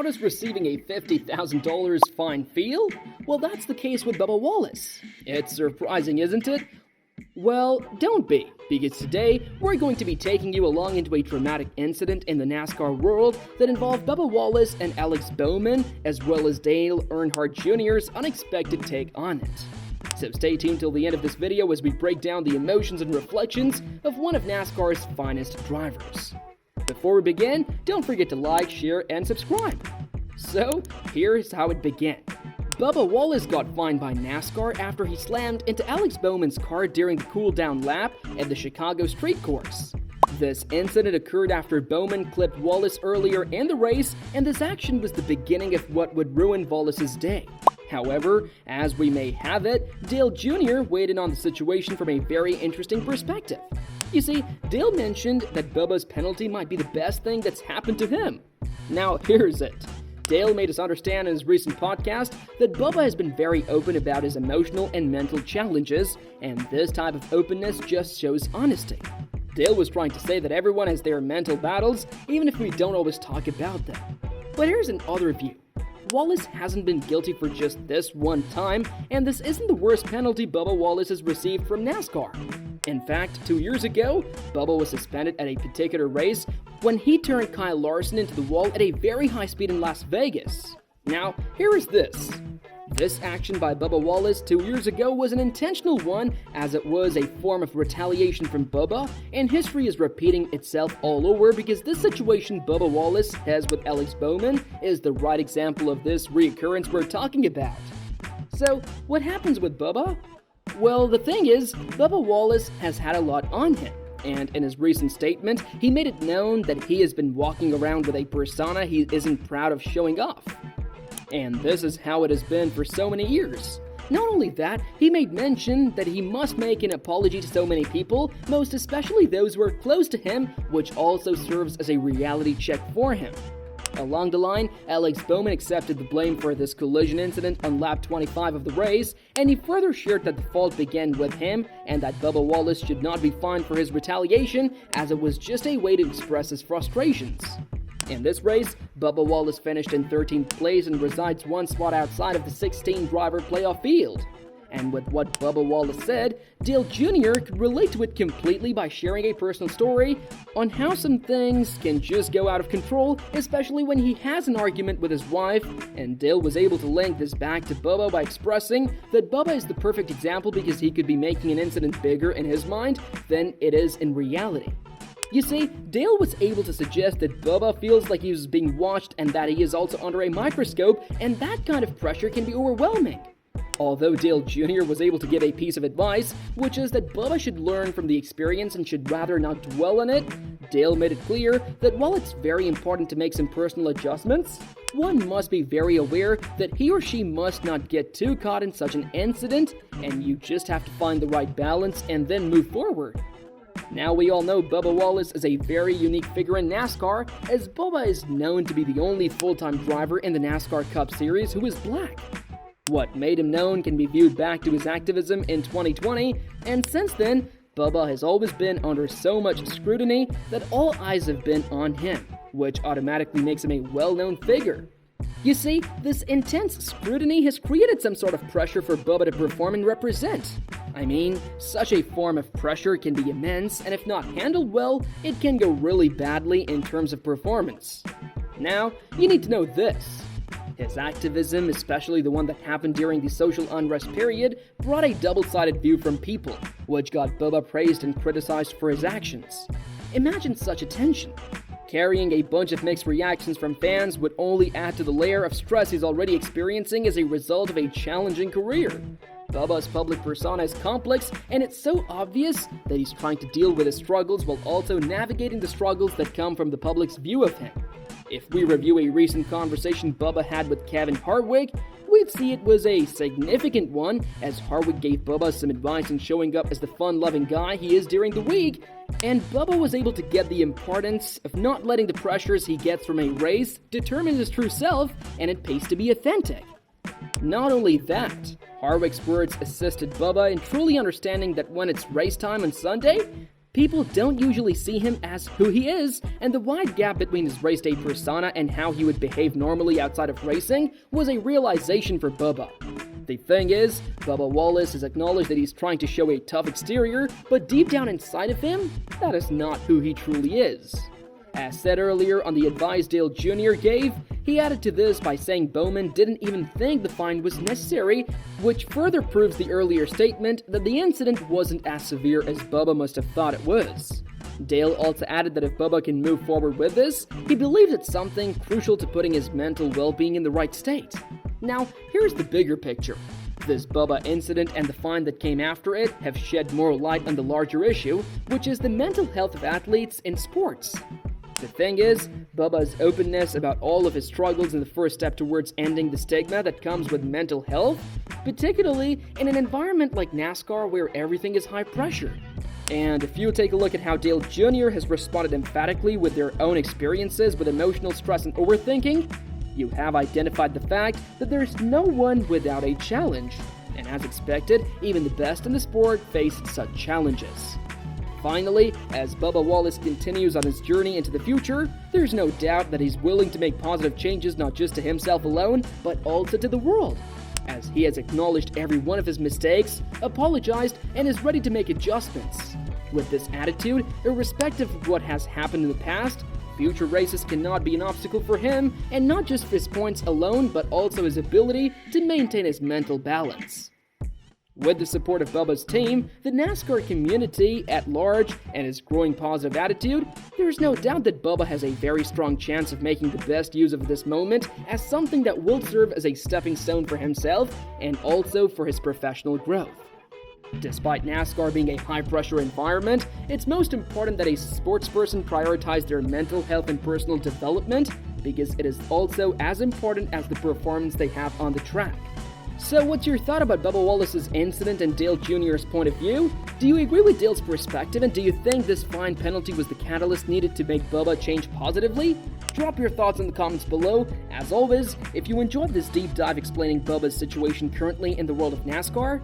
how does receiving a $50,000 fine feel? Well, that's the case with Bubba Wallace. It's surprising, isn't it? Well, don't be, because today we're going to be taking you along into a dramatic incident in the NASCAR world that involved Bubba Wallace and Alex Bowman, as well as Dale Earnhardt Jr.'s unexpected take on it. So stay tuned till the end of this video as we break down the emotions and reflections of one of NASCAR's finest drivers. Before we begin, don't forget to like, share, and subscribe. So, here's how it began. Bubba Wallace got fined by NASCAR after he slammed into Alex Bowman's car during the cool-down lap at the Chicago street course. This incident occurred after Bowman clipped Wallace earlier in the race, and this action was the beginning of what would ruin Wallace's day. However, as we may have it, Dale Jr. weighed in on the situation from a very interesting perspective. You see, Dale mentioned that Bubba's penalty might be the best thing that's happened to him. Now, here's it. Dale made us understand in his recent podcast that Bubba has been very open about his emotional and mental challenges, and this type of openness just shows honesty. Dale was trying to say that everyone has their mental battles, even if we don't always talk about them. But here's another view. Wallace hasn't been guilty for just this one time, and this isn't the worst penalty Bubba Wallace has received from NASCAR. In fact, 2 years ago, Bubba was suspended at a particular race when he turned Kyle Larson into the wall at a very high speed in Las Vegas. Now, here is this. This action by Bubba Wallace 2 years ago was an intentional one, as it was a form of retaliation from Bubba, and history is repeating itself all over because this situation Bubba Wallace has with Alex Bowman is the right example of this reoccurrence we're talking about. So, what happens with Bubba? Well, the thing is, Bubba Wallace has had a lot on him, and in his recent statement, he made it known that he has been walking around with a persona he isn't proud of showing off. And this is how it has been for so many years. Not only that, he made mention that he must make an apology to so many people, most especially those who are close to him, which also serves as a reality check for him. Along the line, Alex Bowman accepted the blame for this collision incident on lap 25 of the race, and he further shared that the fault began with him and that Bubba Wallace should not be fined for his retaliation, as it was just a way to express his frustrations. In this race, Bubba Wallace finished in 13th place and resides one spot outside of the 16-driver playoff field. And with what Bubba Wallace said, Dale Jr. could relate to it completely by sharing a personal story on how some things can just go out of control, especially when he has an argument with his wife, and Dale was able to link this back to Bubba by expressing that Bubba is the perfect example because he could be making an incident bigger in his mind than it is in reality. You see, Dale was able to suggest that Bubba feels like he was being watched and that he is also under a microscope, and that kind of pressure can be overwhelming. Although Dale Jr. was able to give a piece of advice, which is that Bubba should learn from the experience and should rather not dwell on it, Dale made it clear that while it's very important to make some personal adjustments, one must be very aware that he or she must not get too caught in such an incident, and you just have to find the right balance and then move forward. Now we all know Bubba Wallace is a very unique figure in NASCAR, as Bubba is known to be the only full-time driver in the NASCAR Cup Series who is black. What made him known can be viewed back to his activism in 2020, and since then, Bubba has always been under so much scrutiny that all eyes have been on him, which automatically makes him a well-known figure. You see, this intense scrutiny has created some sort of pressure for Bubba to perform and represent. I mean, such a form of pressure can be immense, and if not handled well, it can go really badly in terms of performance. Now, you need to know this. His activism, especially the one that happened during the social unrest period, brought a double-sided view from people, which got Bubba praised and criticized for his actions. Imagine such a tension. Carrying a bunch of mixed reactions from fans would only add to the layer of stress he's already experiencing as a result of a challenging career. Bubba's public persona is complex, and it's so obvious that he's trying to deal with his struggles while also navigating the struggles that come from the public's view of him. If we review a recent conversation Bubba had with Kevin Harvick, we'd see it was a significant one, as Harvick gave Bubba some advice in showing up as the fun-loving guy he is during the week, and Bubba was able to get the importance of not letting the pressures he gets from a race determine his true self, and it pays to be authentic. Not only that, Harvick's words assisted Bubba in truly understanding that when it's race time on Sunday, People don't usually see him as who he is, and the wide gap between his race day persona and how he would behave normally outside of racing was a realization for Bubba. The thing is, Bubba Wallace has acknowledged that he's trying to show a tough exterior, but deep down inside of him, that is not who he truly is. As said earlier on the advice Dale Jr. gave, he added to this by saying Bowman didn't even think the fine was necessary, which further proves the earlier statement that the incident wasn't as severe as Bubba must have thought it was. Dale also added that if Bubba can move forward with this, he believes it's something crucial to putting his mental well-being in the right state. Now, here's the bigger picture. This Bubba incident and the fine that came after it have shed more light on the larger issue, which is the mental health of athletes in sports. The thing is, Bubba's openness about all of his struggles is the first step towards ending the stigma that comes with mental health, particularly in an environment like NASCAR where everything is high pressure. And if you take a look at how Dale Jr. has responded emphatically with their own experiences with emotional stress and overthinking, you have identified the fact that there's no one without a challenge. And as expected, even the best in the sport face such challenges. Finally, as Bubba Wallace continues on his journey into the future, there's no doubt that he's willing to make positive changes not just to himself alone, but also to the world, as he has acknowledged every one of his mistakes, apologized, and is ready to make adjustments. With this attitude, irrespective of what has happened in the past, future races cannot be an obstacle for him, and not just for his points alone, but also his ability to maintain his mental balance. With the support of Bubba's team, the NASCAR community at large, and his growing positive attitude, there is no doubt that Bubba has a very strong chance of making the best use of this moment as something that will serve as a stepping stone for himself and also for his professional growth. Despite NASCAR being a high-pressure environment, it's most important that a sportsperson prioritize their mental health and personal development because it is also as important as the performance they have on the track. So what's your thought about Bubba Wallace's incident and Dale Jr.'s point of view? Do you agree with Dale's perspective, and do you think this fine penalty was the catalyst needed to make Bubba change positively? Drop your thoughts in the comments below. As always, if you enjoyed this deep dive explaining Bubba's situation currently in the world of NASCAR,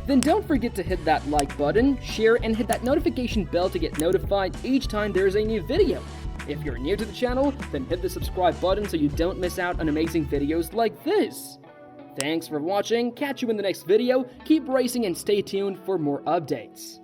then don't forget to hit that like button, share, and hit that notification bell to get notified each time there's a new video. If you're new to the channel, then hit the subscribe button so you don't miss out on amazing videos like this. Thanks for watching, catch you in the next video, keep racing and stay tuned for more updates.